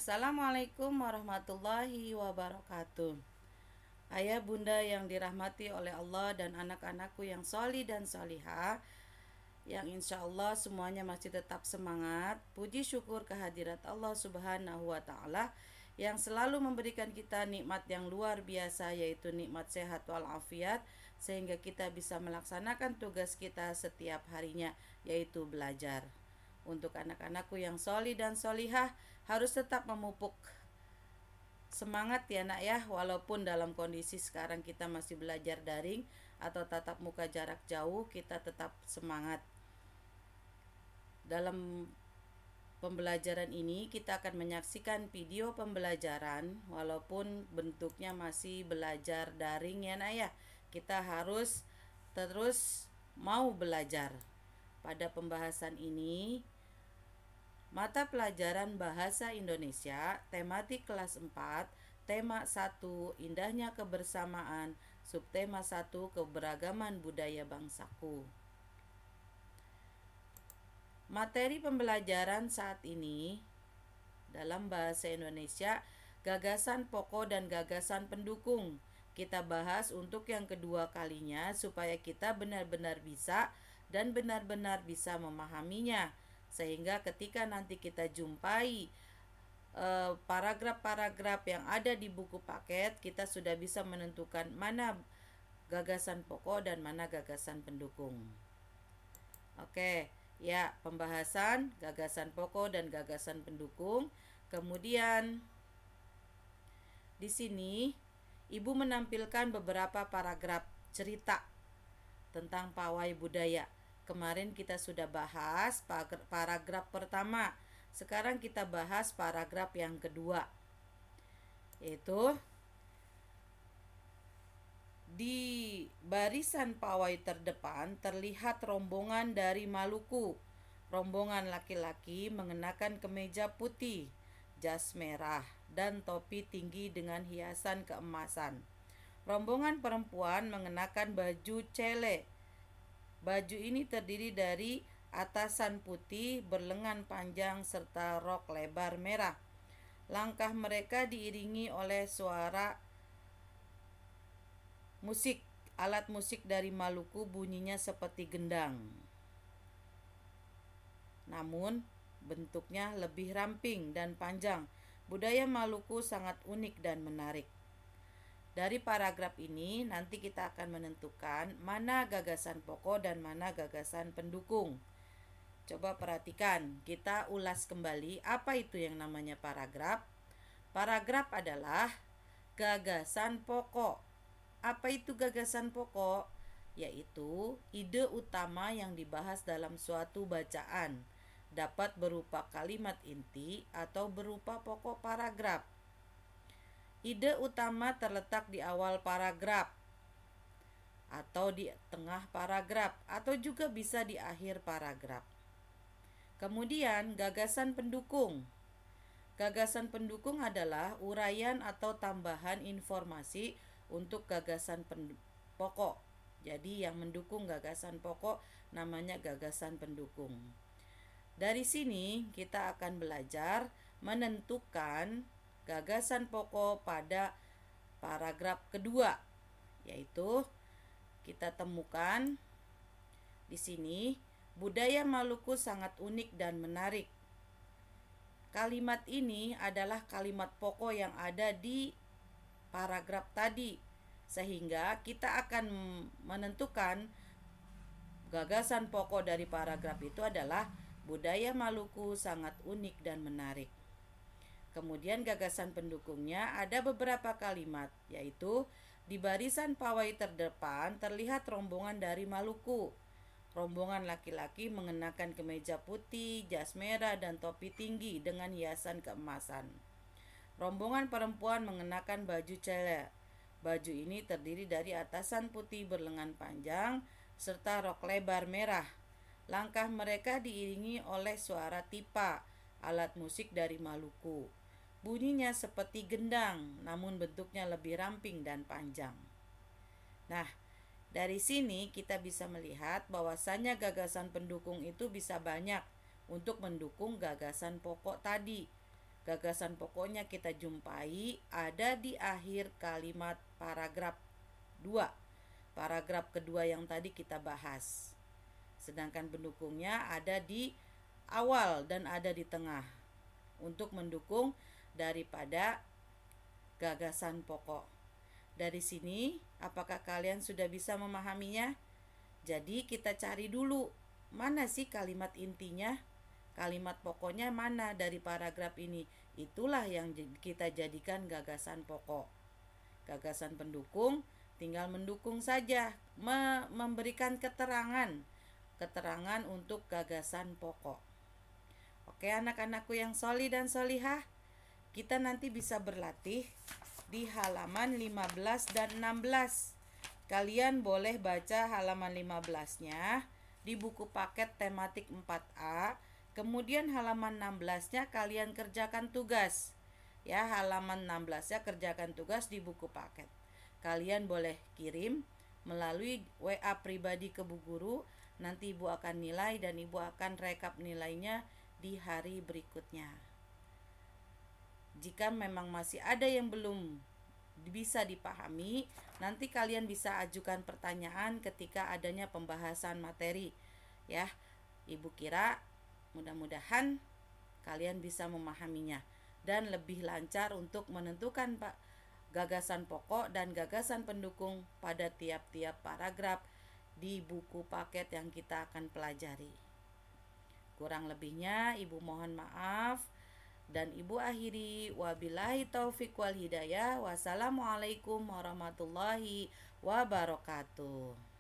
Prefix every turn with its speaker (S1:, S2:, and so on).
S1: Assalamualaikum warahmatullahi wabarakatuh. Ayah bunda yang dirahmati oleh Allah dan anak-anakku yang soli dan solihah, yang insya Allah semuanya masih tetap semangat. Puji syukur kehadirat Allah subhanahu wa ta'ala yang selalu memberikan kita nikmat yang luar biasa, yaitu nikmat sehat walafiat, sehingga kita bisa melaksanakan tugas kita setiap harinya, yaitu belajar. Untuk anak-anakku yang soli dan solihah, harus tetap memupuk semangat ya nak ya, walaupun dalam kondisi sekarang kita masih belajar daring atau tatap muka jarak jauh, kita tetap semangat. Dalam pembelajaran ini kita akan menyaksikan video pembelajaran walaupun bentuknya masih belajar daring ya nak ya. Kita harus terus mau belajar. Pada pembahasan ini, mata pelajaran Bahasa Indonesia, tematik kelas 4, tema 1, indahnya kebersamaan, subtema 1, keberagaman budaya bangsaku. Materi pembelajaran saat ini dalam Bahasa Indonesia, gagasan pokok dan gagasan pendukung. Kita bahas untuk yang kedua kalinya supaya kita benar-benar bisa dan benar-benar bisa memahaminya, sehingga ketika nanti kita jumpai paragraf-paragraf yang ada di buku paket, kita sudah bisa menentukan mana gagasan pokok dan mana gagasan pendukung. Oke, ya, pembahasan gagasan pokok dan gagasan pendukung. Kemudian di sini Ibu menampilkan beberapa paragraf cerita tentang pawai budaya. Kemarin kita sudah bahas paragraf pertama. Sekarang kita bahas paragraf yang kedua, yaitu di barisan pawai terdepan terlihat rombongan dari Maluku. Rombongan laki-laki mengenakan kemeja putih, jas merah, dan topi tinggi dengan hiasan keemasan. Rombongan perempuan mengenakan baju cele. Baju ini terdiri dari atasan putih berlengan panjang serta rok lebar merah. Langkah mereka diiringi oleh suara musik. Alat musik dari Maluku bunyinya seperti gendang, namun bentuknya lebih ramping dan panjang. Budaya Maluku sangat unik dan menarik. Dari paragraf ini nanti kita akan menentukan mana gagasan pokok dan mana gagasan pendukung. Coba perhatikan, kita ulas kembali apa itu yang namanya paragraf. Paragraf adalah gagasan pokok. Apa itu gagasan pokok? Yaitu ide utama yang dibahas dalam suatu bacaan. Dapat berupa kalimat inti atau berupa pokok paragraf. Ide utama terletak di awal paragraf atau di tengah paragraf atau juga bisa di akhir paragraf. Kemudian gagasan pendukung. Gagasan pendukung adalah uraian atau tambahan informasi untuk gagasan pokok. Jadi yang mendukung gagasan pokok namanya gagasan pendukung. Dari sini kita akan belajar menentukan gagasan pokok pada paragraf kedua, yaitu kita temukan di sini, budaya Maluku sangat unik dan menarik. Kalimat ini adalah kalimat pokok yang ada di paragraf tadi, sehingga kita akan menentukan gagasan pokok dari paragraf itu adalah budaya Maluku sangat unik dan menarik. Kemudian gagasan pendukungnya ada beberapa kalimat, yaitu di barisan pawai terdepan terlihat rombongan dari Maluku. Rombongan laki-laki mengenakan kemeja putih, jas merah, dan topi tinggi dengan hiasan keemasan. Rombongan perempuan mengenakan baju cele. Baju ini terdiri dari atasan putih berlengan panjang serta rok lebar merah. Langkah mereka diiringi oleh suara tipa, alat musik dari Maluku. Bunyinya seperti gendang, namun bentuknya lebih ramping dan panjang. Nah, dari sini kita bisa melihat bahwasannya gagasan pendukung itu bisa banyak untuk mendukung gagasan pokok tadi. Gagasan pokoknya kita jumpai ada di akhir kalimat paragraf 2. Paragraf kedua yang tadi kita bahas. Sedangkan pendukungnya ada di awal dan ada di tengah untuk mendukung daripada gagasan pokok. Dari sini, apakah kalian sudah bisa memahaminya? Jadi kita cari dulu, mana sih kalimat intinya? Kalimat pokoknya mana dari paragraf ini? Itulah yang kita jadikan gagasan pokok. Gagasan pendukung tinggal mendukung saja, memberikan keterangan untuk gagasan pokok. Oke, anak-anakku yang soli dan solihah, kita nanti bisa berlatih di halaman 15 dan 16. Kalian boleh baca halaman 15-nya di buku paket tematik 4A. Kemudian halaman 16-nya kalian kerjakan tugas. Ya, halaman 16-nya kerjakan tugas di buku paket. Kalian boleh kirim melalui WA pribadi ke Bu Guru. Nanti Ibu akan nilai dan Ibu akan rekap nilainya di hari berikutnya. Jika memang masih ada yang belum bisa dipahami, nanti kalian bisa ajukan pertanyaan ketika adanya pembahasan materi. Ya, Ibu kira mudah-mudahan kalian bisa memahaminya dan lebih lancar untuk menentukan gagasan pokok dan gagasan pendukung pada tiap-tiap paragraf di buku paket yang kita akan pelajari. Kurang lebihnya Ibu mohon maaf dan Ibu akhiri, wabillahi taufik wal hidayah. Wassalamualaikum warahmatullahi wabarakatuh.